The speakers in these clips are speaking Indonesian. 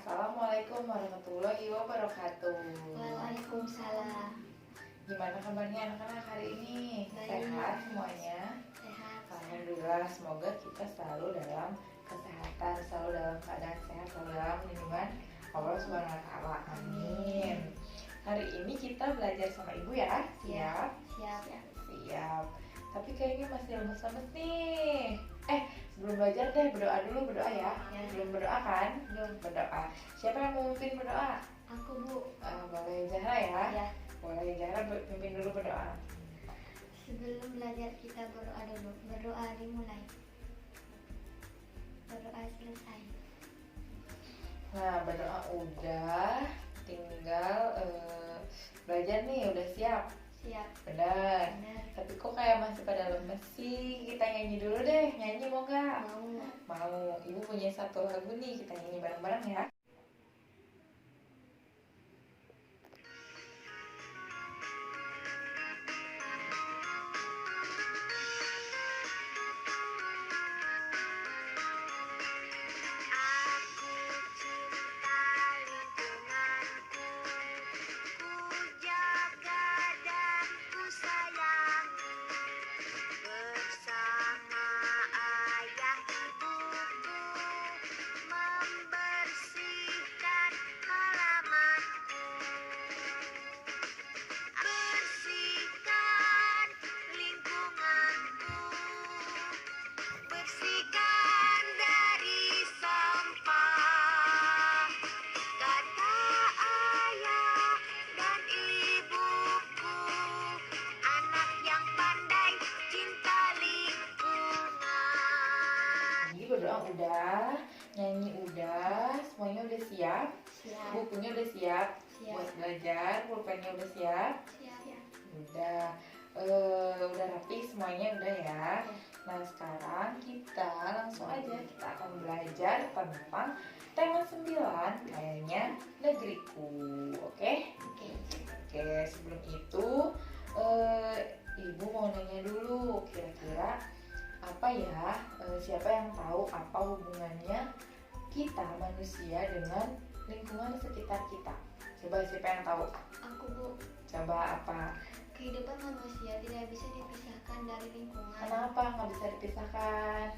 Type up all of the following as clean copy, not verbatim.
Assalamualaikum warahmatullahi wabarakatuh. Waalaikumsalam. Gimana kabarnya anak-anak hari ini? Baik. Sehat semuanya? Sehat. Alhamdulillah, semoga kita selalu dalam kesehatan, selalu dalam keadaan sehat, selalu dalam lindungan Allah Subhanahu wa Ta'ala. Amin. Hari ini kita belajar sama Ibu ya? Siap? Siap. Siap. Tapi kayaknya masih lemes-lemes nih. Sebelum belajar deh berdoa dulu, berdoa ya. Belum berdoa kan? Belum berdoa. Siapa yang mau memimpin berdoa? Aku, Bu. Boleh Zahra ya? Ya. Boleh Zahra pimpin dulu berdoa. Sebelum belajar kita berdoa dulu. Berdoa dimulai. Berdoa selesai. Nah, berdoa udah, tinggal belajar nih, udah siap. Siap. Benar. Benar. Tapi kok kayak masih pada lemes sih? Kita nyanyi dulu deh. Nyanyi mau gak? Mau. Mau. Ibu punya satu lagu nih, kita nyanyi bareng-bareng ya. Berdoa udah, nyanyi udah, semuanya udah siap. Siap. Bukunya udah siap. Siap. Buat belajar, pulpennya udah siap. Siap. Udah rapi semuanya udah ya. Nah sekarang kita langsung aja kita akan belajar tentang tema 9 kayaknya negeriku. Oke? Oke, sebelum itu Ibu mau nanya dulu kira-kira apa ya, siapa yang tahu apa hubungannya kita manusia dengan lingkungan sekitar kita? Coba siapa yang tahu? Aku, Bu. Coba apa? Kehidupan manusia tidak bisa dipisahkan dari lingkungan. Kenapa nggak bisa dipisahkan?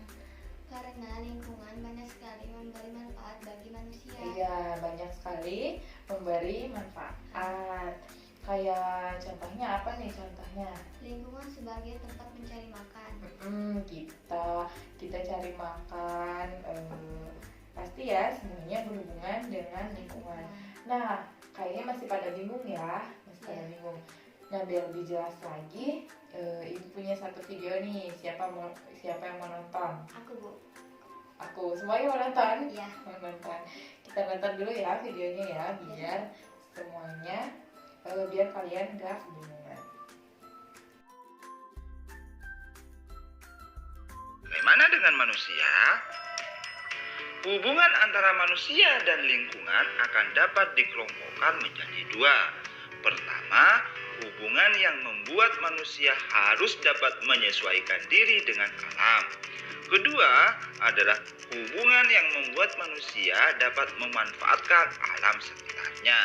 Karena lingkungan banyak sekali memberi manfaat bagi manusia. Iya, banyak sekali memberi manfaat. Kayak contohnya apa nih contohnya? Lingkungan sebagai tempat mencari makan. Kita cari makan, pasti ya semuanya berhubungan dengan lingkungan. Nah, kayaknya masih pada bingung ya, pada bingung. Nah, biar lebih jelas lagi, Ibu punya satu video nih. Siapa yang mau nonton? Aku, Bu. Aku. Semuanya mau nonton? Iya. Mau nonton. Kita nonton dulu ya videonya ya, biar semuanya, biar kalian gak kebingungan. Bagaimana dengan manusia? Hubungan antara manusia dan lingkungan akan dapat dikelompokkan menjadi dua. Pertama, hubungan yang membuat manusia harus dapat menyesuaikan diri dengan alam. Kedua adalah hubungan yang membuat manusia dapat memanfaatkan alam sekitarnya.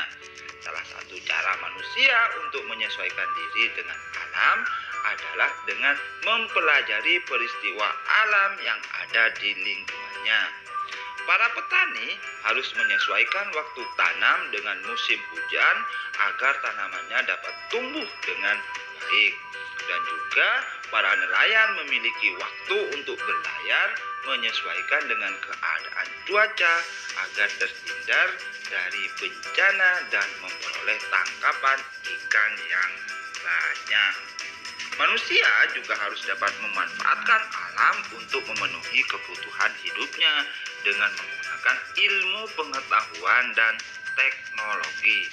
Salah satu cara manusia untuk menyesuaikan diri dengan alam adalah dengan mempelajari peristiwa alam yang ada di lingkungannya. Para petani harus menyesuaikan waktu tanam dengan musim hujan agar tanamannya dapat tumbuh dengan baik. Dan juga para nelayan memiliki waktu untuk berlayar menyesuaikan dengan keadaan cuaca agar terhindar dari bencana dan memperoleh tangkapan ikan yang banyak. Manusia juga harus dapat memanfaatkan alam untuk memenuhi kebutuhan hidupnya dengan menggunakan ilmu pengetahuan dan teknologi.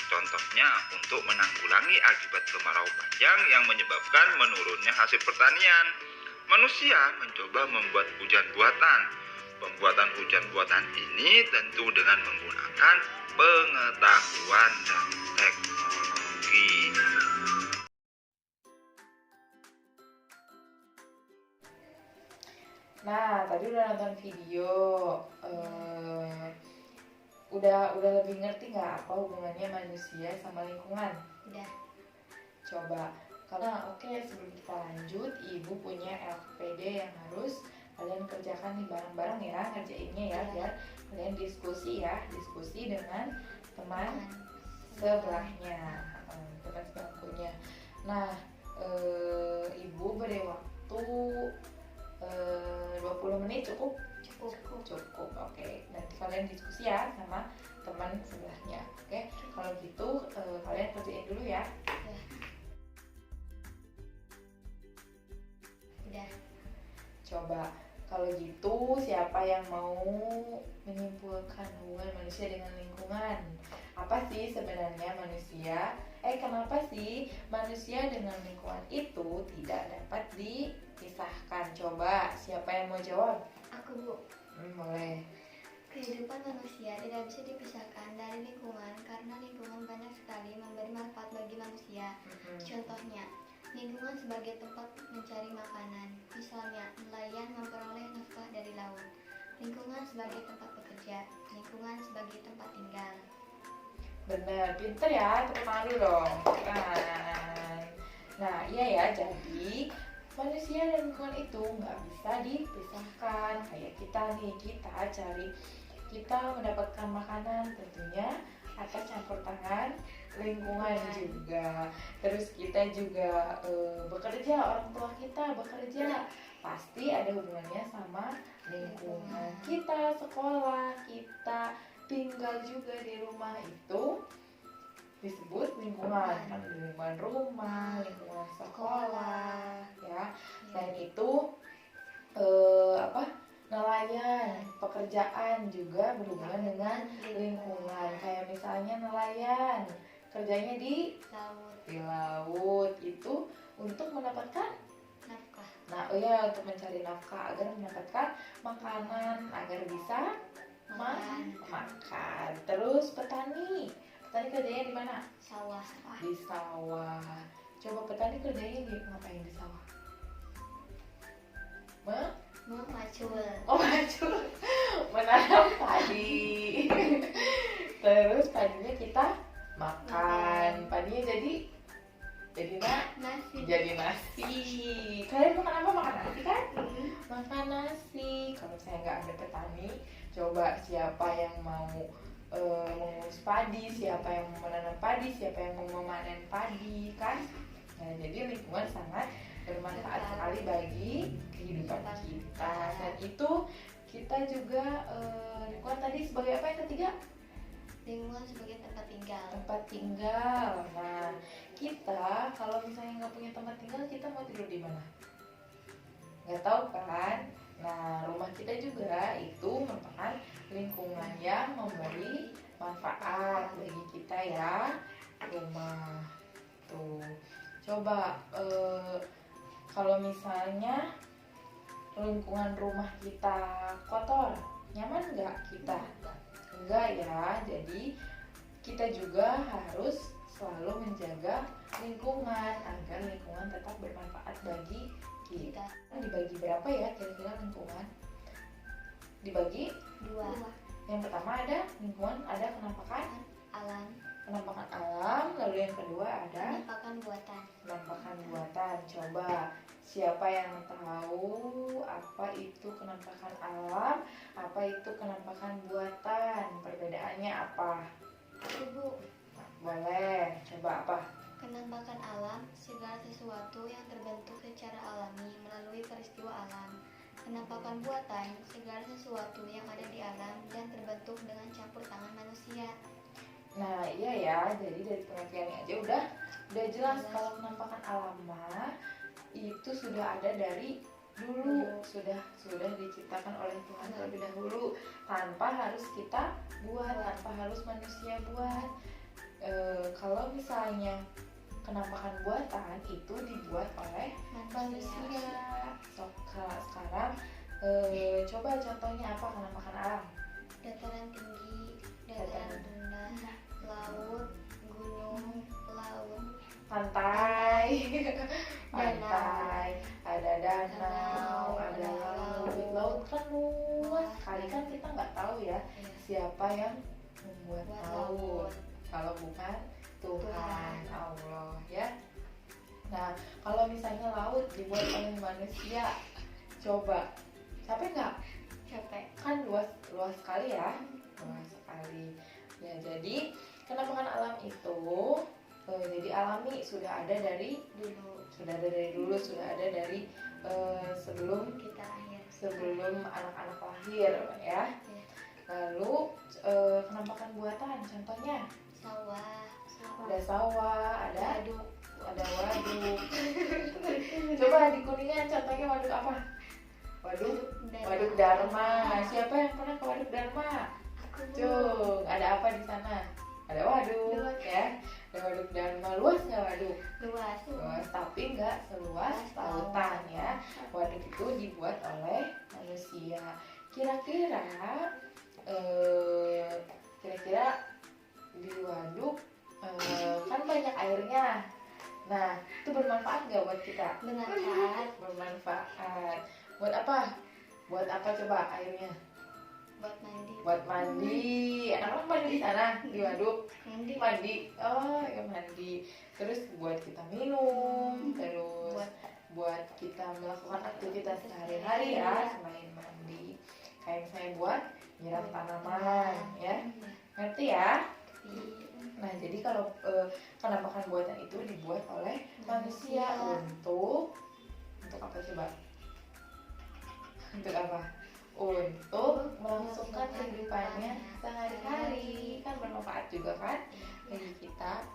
Contohnya untuk menanggulangi akibat kemarau panjang yang menyebabkan menurunnya hasil pertanian. Manusia mencoba membuat hujan buatan. Pembuatan hujan buatan ini tentu dengan menggunakan pengetahuan dan teknologi. Nah, tadi udah nonton video. Udah lebih ngerti nggak apa hubungannya manusia sama lingkungan? Udah. Coba. Karena oke, sebelum kita lanjut, Ibu punya LPD yang harus kalian kerjakan nih bareng-bareng ya, ngerjainnya ya, biar kalian diskusi dengan teman sebelahnya, teman sebangkunya. Nah, Ibu beri waktu 20 menit cukup? Cukup. Oke. Nanti kalian diskusi ya sama teman sebelahnya. Oke. Kalau gitu kalian kerjain dulu ya. Udah. Coba kalau gitu siapa yang mau menyimpulkan hubungan manusia dengan lingkungan? Apa sih sebenarnya manusia? Kenapa sih manusia dengan lingkungan itu tidak dapat dipisahkan? Coba siapa yang mau jawab? Aku, Bu. Boleh. Kehidupan manusia tidak bisa dipisahkan dari lingkungan karena lingkungan banyak sekali memberi manfaat bagi manusia. Contohnya, lingkungan sebagai tempat mencari makanan, misalnya nelayan memperoleh nafkah dari laut. Lingkungan sebagai tempat bekerja, lingkungan sebagai tempat tinggal. Bener, pinter ya, tepuk tangan dulu dong. Nah, iya ya, jadi manusia dan lingkungan itu nggak bisa dipisahkan. Kayak kita nih, kita mendapatkan makanan tentunya atas campur tangan lingkungan juga. Terus kita juga bekerja, orang tua kita bekerja, pasti ada hubungannya sama lingkungan. Kita sekolah, kita tinggal juga di rumah itu disebut lingkungan, kan lingkungan rumah, lingkungan sekolah, ya. Selain itu nelayan, pekerjaan juga berhubungan dengan lingkungan. Kayak misalnya nelayan, kerjanya di laut itu untuk mendapatkan Nafkah. untuk mencari nafkah agar mendapatkan makanan agar bisa makan. Terus petani kerjanya di mana? Sawah. Di sawah. Coba petani kerjanya ngapain di sawah? Memacul. Menanam padi. Terus padinya kita makan. Padinya jadi nasi. Kalian makan apa? Makan nasi kan? Makan nasi. Kalau saya nggak ada petani, coba siapa yang mau mengurus padi, siapa yang mau menanam padi, siapa yang mau memanen padi kan? Nah, jadi lingkungan sangat bermanfaat sekali bagi kehidupan kita. Dan itu kita juga lingkungan tadi sebagai apa yang ketiga? Lingkungan sebagai tempat tinggal. Tempat tinggal. Nah, kita kalau misalnya nggak punya tempat tinggal, kita mau tidur di mana? Nggak tahu kan? Nah, rumah kita juga itu merupakan lingkungan yang memberi manfaat bagi kita ya. Rumah tuh. Coba kalau misalnya lingkungan rumah kita kotor, nyaman nggak kita? Enggak ya. Jadi kita juga harus selalu menjaga lingkungan agar lingkungan tetap bermanfaat bagi kita. Dibagi berapa ya kira-kira lingkungan? Dibagi 2. Yang pertama ada lingkungan, ada kenampakan Alam. Lalu yang kedua ada Penampakan buatan. Coba siapa yang tahu apa itu kenampakan alam, apa itu kenampakan buatan? Perbedaannya apa? Aku, Bu. Boleh. Coba apa? Penampakan alam segala sesuatu yang terbentuk secara alami melalui peristiwa alam. Penampakan buatan segala sesuatu yang ada di alam dan terbentuk dengan campur tangan manusia. Nah, iya ya. Jadi dari pengertiannya aja udah jelas kalau penampakan alam itu sudah ada dari dulu, sudah diciptakan oleh Tuhan terlebih dahulu, tanpa harus kita buat, tanpa harus manusia buat. Kalau misalnya kenampakan buatan itu dibuat oleh manusia. Sekarang coba contohnya apa kenampakan alam? Dataran tinggi, dataran rendah, laut, gunung, laut, pantai, ada danau, ada laut kan luas sekali kan, kita nggak tahu ya siapa yang membuat Buat laut. laut. Kalau bukan Tuhan Tuhan. Allah ya. Nah, kalau misalnya laut dibuat oleh manusia, coba capek nggak? Capek. Kan luas sekali ya, luas sekali. Ya, jadi penampakan alam itu jadi alami, sudah ada dari Dulu sudah ada dari sebelum kita lahir. anak-anak lahir ya. Ya. Lalu penampakan buatan, contohnya Sawah. ada sawah, ada Waduk. waduk. Coba di Kuningan contohnya waduk apa? Waduk Dharma. Siapa yang pernah ke waduk Dharma? Aku. Cung, ada apa di sana? Ada waduk Luas. ya. Ada waduk Dharma. Luas nggak waduk? Luas. Luas, tapi nggak seluas lautan ya. Waduk itu dibuat oleh manusia. Kira-kira di waduk kan banyak airnya. Nah, itu bermanfaat nggak buat kita? Bermanfaat. Bermanfaat. Buat apa? Buat apa coba airnya? Buat mandi. Buat mandi. Anak-anak mandi di sana di waduk. Mandi. Oh, ya mandi. Terus buat kita minum, terus buat kita melakukan aktivitas sehari-hari ya, selain mandi. Kayak misalnya buat nyiram tanaman ya. Ngerti ya? Nah, jadi kalau penampakan buatan itu dibuat oleh manusia untuk apa coba? Untuk apa? Untuk melangsungkan kehidupannya sehari-hari, kan bermanfaat juga kan bagi kita.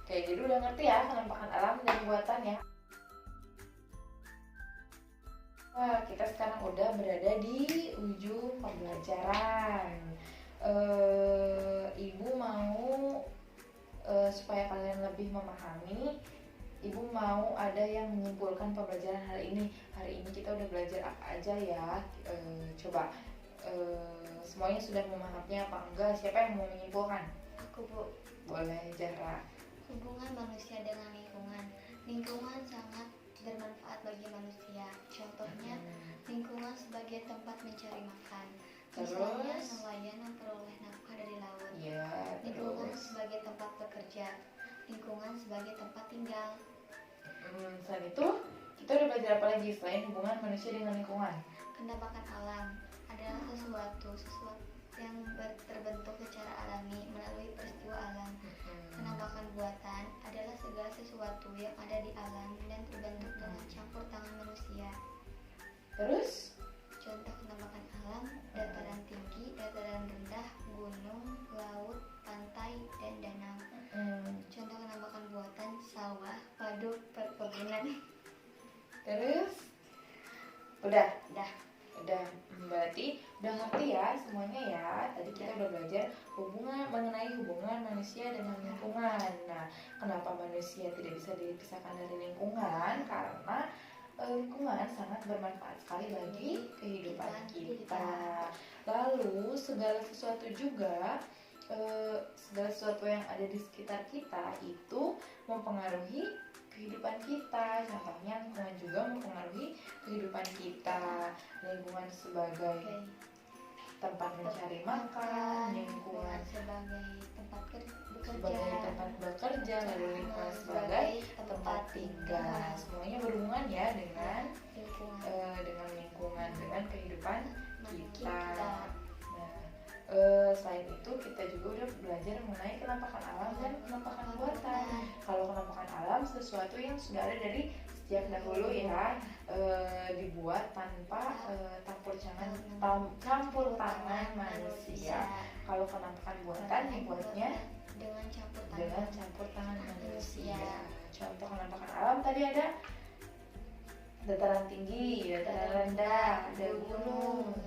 Oke, jadi udah ngerti ya penampakan alam dan buatan ya. Wah, kita sekarang udah berada di ujung pembelajaran. Ibu mau supaya kalian lebih memahami, Ibu mau ada yang menyimpulkan pembelajaran hari ini. Hari ini kita udah belajar apa aja ya? Coba semuanya sudah memahaminya apa enggak? Siapa yang mau menyimpulkan? Aku, Bu. Boleh, Zahra. Hubungan manusia dengan lingkungan. Lingkungan sangat bermanfaat bagi manusia. Contohnya, lingkungan sebagai tempat mencari makan. Misalnya, Terus? nelayan memperoleh nafkah dari laut. Ya, Lingkungan terus. sebagai tempat bekerja. Lingkungan sebagai tempat tinggal. Selain itu, kita udah belajar apa lagi selain hubungan manusia dengan lingkungan? Penampakan alam adalah sesuatu yang terbentuk secara alami melalui peristiwa alam. Penampakan buatan adalah segala sesuatu yang ada di alam dan terbentuk dengan campur tangan manusia. Terus? Contoh penampakan alam: dataran tinggi, dataran rendah, gunung, laut, pantai, dan danau. Contoh penampakan buatan: sawah, waduk, perkebunan. Terus? Udah. Berarti udah ngerti ya semuanya ya. Tadi kita udah belajar mengenai hubungan manusia dengan lingkungan. Nah, kenapa manusia tidak bisa dipisahkan dari lingkungan? Karena lingkungan sangat bermanfaat sekali bagi kehidupan kita. Lalu segala sesuatu juga, segala sesuatu yang ada di sekitar kita itu mempengaruhi kehidupan kita. Contohnya lingkungan juga mempengaruhi kehidupan kita. Lingkungan sebagai tempat mencari makan, lingkungan sebagai tempat bekerja, lalu lingkungan sebagai tempat tinggal. Semuanya berhubungan ya dengan lingkungan, dengan kehidupan kita. Nah, selain itu kita juga udah belajar mengenai penampakan alam dan penampakan buatan. Kalau penampakan alam sesuatu yang sudah ada dari sejak dahulu ya, dibuat tanpa campur tangan manusia. Kalau penampakan buatan dibuatnya dengan campur tangan manusia. Contoh penampakan alam tadi ada dataran tinggi, dataran rendah, ada gunung,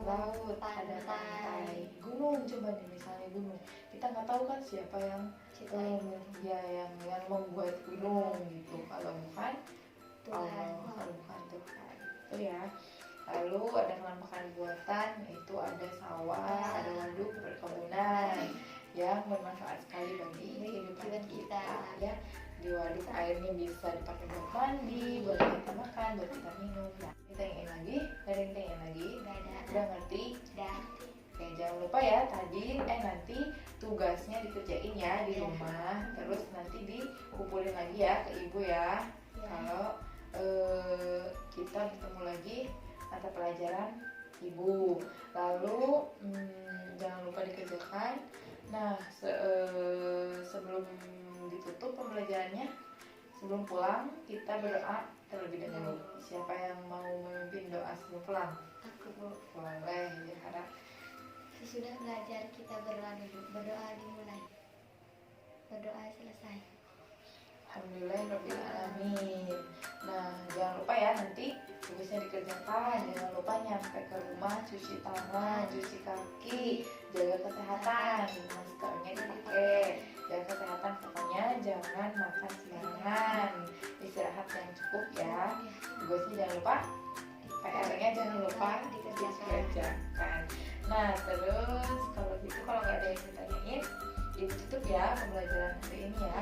laut, ada pantai. Gunung, coba nih misalnya gunung, kita nggak tahu kan siapa yang yang membuat gunung gitu. Kalau bukan Allah, kalau bukan Tuhan itu ya. Lalu ada penampakan buatan, yaitu ada sawah, ada waduk, perkebunan yang bermanfaat sekali bagi kehidupan kita ya. Di waduk airnya bisa dipakai buat mandi, buat kita makan, buat kita minum. Nah, kita ingin lagi? Gak ada yang ingin lagi? Gak ada. Udah ngerti? Dah. Oke, jangan lupa ya tadi nanti tugasnya dikerjain ya di Ya. rumah, terus nanti dikumpulin lagi ya ke ibu ya. Ya. Kalau kita bertemu lagi mata pelajaran ibu, lalu jangan lupa dikerjakan. Nah, sebelum ditutup pembelajarannya, sebelum pulang kita berdoa terlebih dahulu. Siapa yang mau memimpin doa sebelum pulang? Aku, Bu. Boleh, ya harap. Sesudah belajar kita berdoa dulu. Berdoa dimulai. Berdoa selesai. Alhamdulillahirrahmanirrahim. Nah, jangan lupa ya nanti tugasnya dikerjakan. Jangan lupa nyampe ke rumah cuci tangan, cuci kaki, jaga kesehatan, maskernya dipakai, jaga kesehatan pokoknya jangan makan sembarangan, istirahat yang cukup ya. Tugasnya jangan lupa, PR-nya jangan lupa dikerjakan. Nah, terus kalau gitu kalau nggak ada yang ditanyain, itu tutup ya pembelajaran hari ini ya.